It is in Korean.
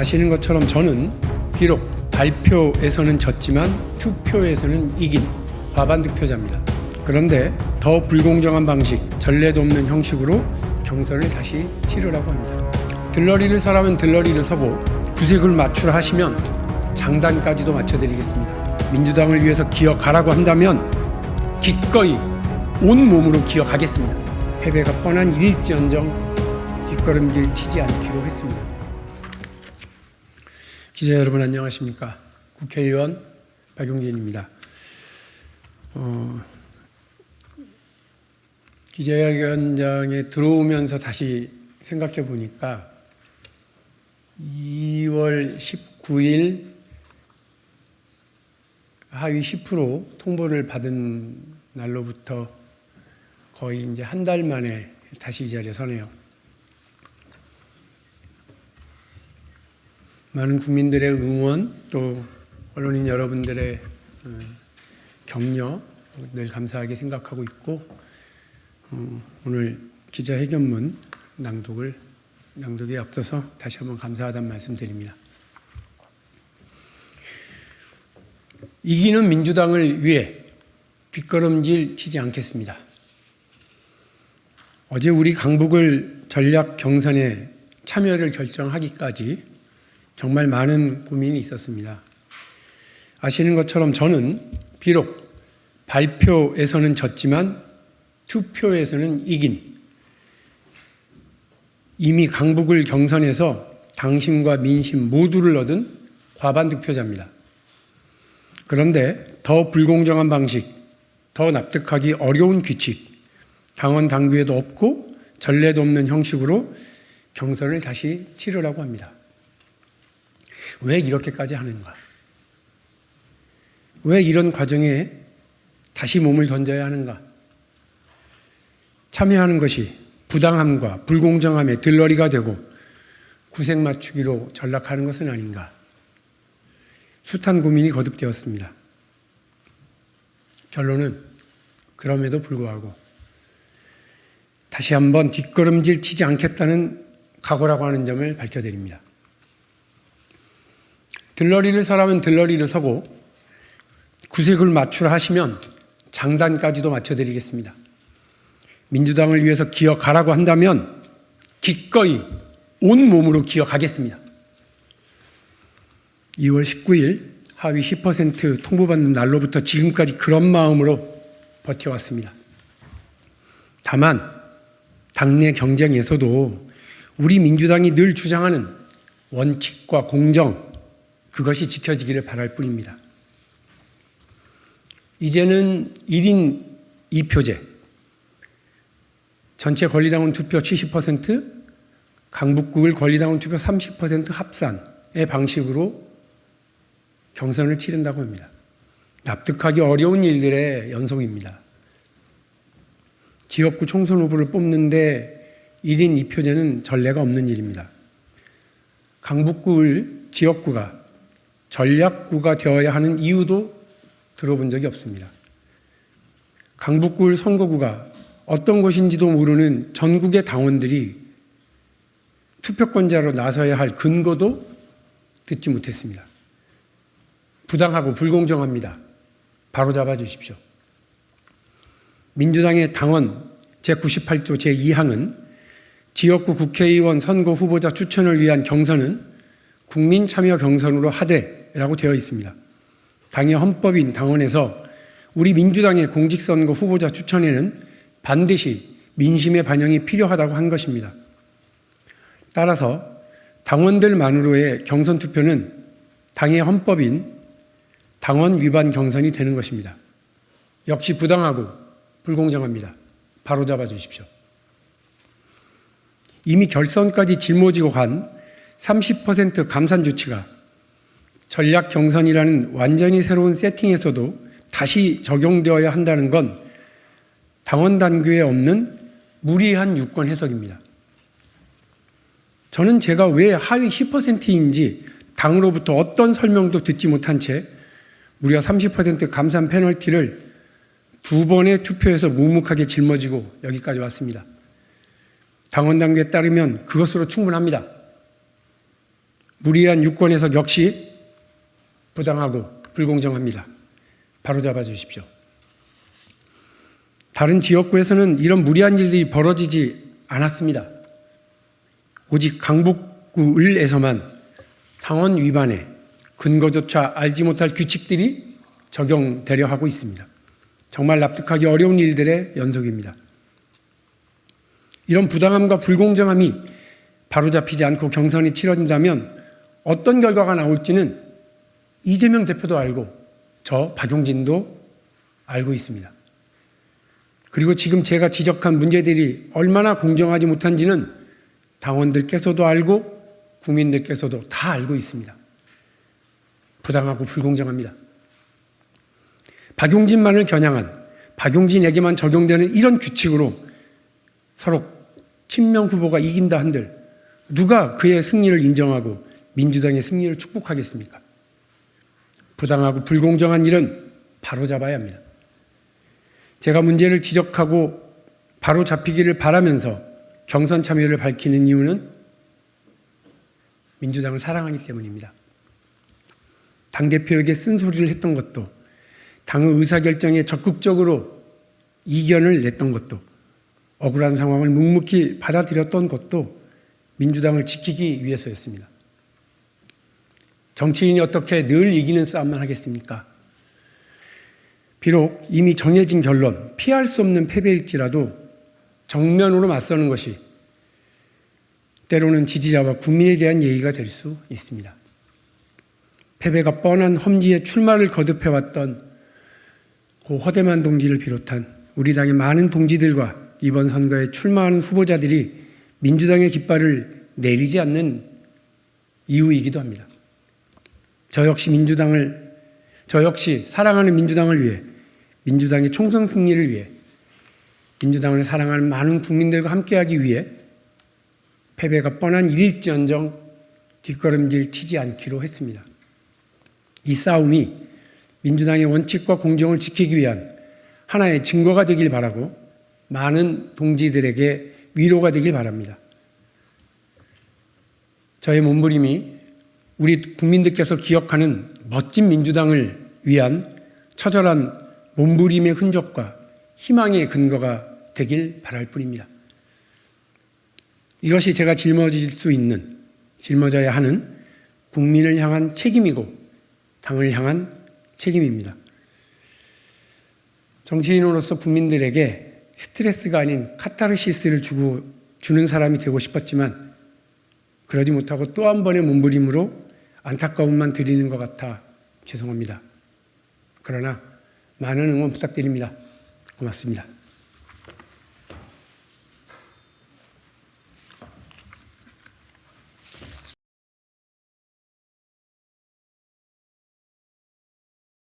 아시는 것처럼 저는 비록 발표에서는 졌지만 투표에서는 이긴 과반 득표자입니다. 그런데 더 불공정한 방식, 전례도 없는 형식으로 경선을 다시 치르라고 합니다. 들러리를 서라면 들러리를 서고 구색을 맞추라 하시면 장단까지도 맞춰드리겠습니다. 민주당을 위해서 기어가라고 한다면 기꺼이 온몸으로 기어가겠습니다. 패배가 뻔한 일일지언정 뒷걸음질 치지 않기로 했습니다. 기자 여러분 안녕하십니까? 국회의원 박용진입니다. 기자회견장에 들어오면서 다시 생각해 보니까 2월 19일 하위 10% 통보를 받은 날로부터 거의 이제 한 달 만에 다시 이 자리에 서네요. 많은 국민들의 응원 또 언론인 여러분들의 격려 늘 감사하게 생각하고 있고 오늘 기자회견문 낭독에 앞서서 다시 한번 감사하다는 말씀 드립니다. 이기는 민주당을 위해 뒷걸음질 치지 않겠습니다. 어제 우리 강북을 전략 경선에 참여를 결정하기까지 정말 많은 고민이 있었습니다. 아시는 것처럼 저는 비록 발표에서는 졌지만 투표에서는 이긴 이미 강북을 경선해서 당심과 민심 모두를 얻은 과반 득표자입니다. 그런데 더 불공정한 방식, 더 납득하기 어려운 규칙, 당원 당규에도 없고 전례도 없는 형식으로 경선을 다시 치르라고 합니다. 왜 이렇게까지 하는가? 왜 이런 과정에 다시 몸을 던져야 하는가? 참여하는 것이 부당함과 불공정함의 들러리가 되고 구색 맞추기로 전락하는 것은 아닌가? 숱한 고민이 거듭되었습니다. 결론은 그럼에도 불구하고 다시 한번 뒷걸음질 치지 않겠다는 각오라고 하는 점을 밝혀드립니다. 들러리를 서라면 들러리를 서고 구색을 맞추라 하시면 장단까지도 맞춰드리겠습니다. 민주당을 위해서 기어가라고 한다면 기꺼이 온몸으로 기어가겠습니다. 2월 19일 하위 10% 통보받는 날로부터 지금까지 그런 마음으로 버텨왔습니다. 다만 당내 경쟁에서도 우리 민주당이 늘 주장하는 원칙과 공정, 그것이 지켜지기를 바랄 뿐입니다. 이제는 1인 2표제, 전체 권리당원 투표 70%, 강북구을 권리당원 투표 30% 합산의 방식으로 경선을 치른다고 합니다. 납득하기 어려운 일들의 연속입니다. 지역구 총선 후보를 뽑는데 1인 2표제는 전례가 없는 일입니다. 강북구을 지역구가 전략구가 되어야 하는 이유도 들어본 적이 없습니다. 강북구을 선거구가 어떤 곳인지도 모르는 전국의 당원들이 투표권자로 나서야 할 근거도 듣지 못했습니다. 부당하고 불공정합니다. 바로 잡아주십시오. 민주당의 당원 제98조 제2항은 지역구 국회의원 선거 후보자 추천을 위한 경선은 국민 참여 경선으로 하되라고 되어 있습니다. 당의 헌법인 당원에서 우리 민주당의 공직선거 후보자 추천에는 반드시 민심의 반영이 필요하다고 한 것입니다. 따라서 당원들만으로의 경선 투표는 당의 헌법인 당원 위반 경선이 되는 것입니다. 역시 부당하고 불공정합니다. 바로 잡아 주십시오. 이미 결선까지 짊어지고 간 30% 감산 조치가 전략 경선이라는 완전히 새로운 세팅에서도 다시 적용되어야 한다는 건 당원 당규에 없는 무리한 유권 해석입니다. 저는 제가 왜 하위 10%인지 당으로부터 어떤 설명도 듣지 못한 채 무려 30% 감산 페널티를 2번의 투표에서 묵묵하게 짊어지고 여기까지 왔습니다. 당원 당규에 따르면 그것으로 충분합니다. 무리한 유권 해석 역시 부당하고 불공정합니다. 바로잡아 주십시오. 다른 지역구에서는 이런 무리한 일들이 벌어지지 않았습니다. 오직 강북구 을에서만 당원 위반에 근거조차 알지 못할 규칙들이 적용되려 하고 있습니다. 정말 납득하기 어려운 일들의 연속입니다. 이런 부당함과 불공정함이 바로잡히지 않고 경선이 치러진다면 어떤 결과가 나올지는 이재명 대표도 알고 저 박용진도 알고 있습니다. 그리고 지금 제가 지적한 문제들이 얼마나 공정하지 못한지는 당원들께서도 알고 국민들께서도 다 알고 있습니다. 부당하고 불공정합니다. 박용진만을 겨냥한, 박용진에게만 적용되는 이런 규칙으로 서로 친명 후보가 이긴다 한들 누가 그의 승리를 인정하고 민주당의 승리를 축복하겠습니까? 부당하고 불공정한 일은 바로잡아야 합니다. 제가 문제를 지적하고 바로 잡히기를 바라면서 경선 참여를 밝히는 이유는 민주당을 사랑하기 때문입니다. 당대표에게 쓴소리를 했던 것도, 당의 의사결정에 적극적으로 이견을 냈던 것도, 억울한 상황을 묵묵히 받아들였던 것도 민주당을 지키기 위해서였습니다. 정치인이 어떻게 늘 이기는 싸움만 하겠습니까? 비록 이미 정해진 결론, 피할 수 없는 패배일지라도 정면으로 맞서는 것이 때로는 지지자와 국민에 대한 예의가 될 수 있습니다. 패배가 뻔한 험지에 출마를 거듭해왔던 고 허대만 동지를 비롯한 우리 당의 많은 동지들과 이번 선거에 출마하는 후보자들이 민주당의 깃발을 내리지 않는 이유이기도 합니다. 저 역시 사랑하는 민주당을 위해, 민주당의 총선 승리를 위해, 민주당을 사랑하는 많은 국민들과 함께하기 위해 패배가 뻔한 일일지언정 뒷걸음질 치지 않기로 했습니다. 이 싸움이 민주당의 원칙과 공정을 지키기 위한 하나의 증거가 되길 바라고 많은 동지들에게 위로가 되길 바랍니다. 저의 몸부림이 우리 국민들께서 기억하는 멋진 민주당을 위한 처절한 몸부림의 흔적과 희망의 근거가 되길 바랄 뿐입니다. 이것이 제가 짊어져야 하는 국민을 향한 책임이고 당을 향한 책임입니다. 정치인으로서 국민들에게 스트레스가 아닌 카타르시스를 주는 사람이 되고 싶었지만 그러지 못하고 또 한 번의 몸부림으로 안타까움만 드리는 것 같아 죄송합니다. 그러나 많은 응원 부탁드립니다. 고맙습니다.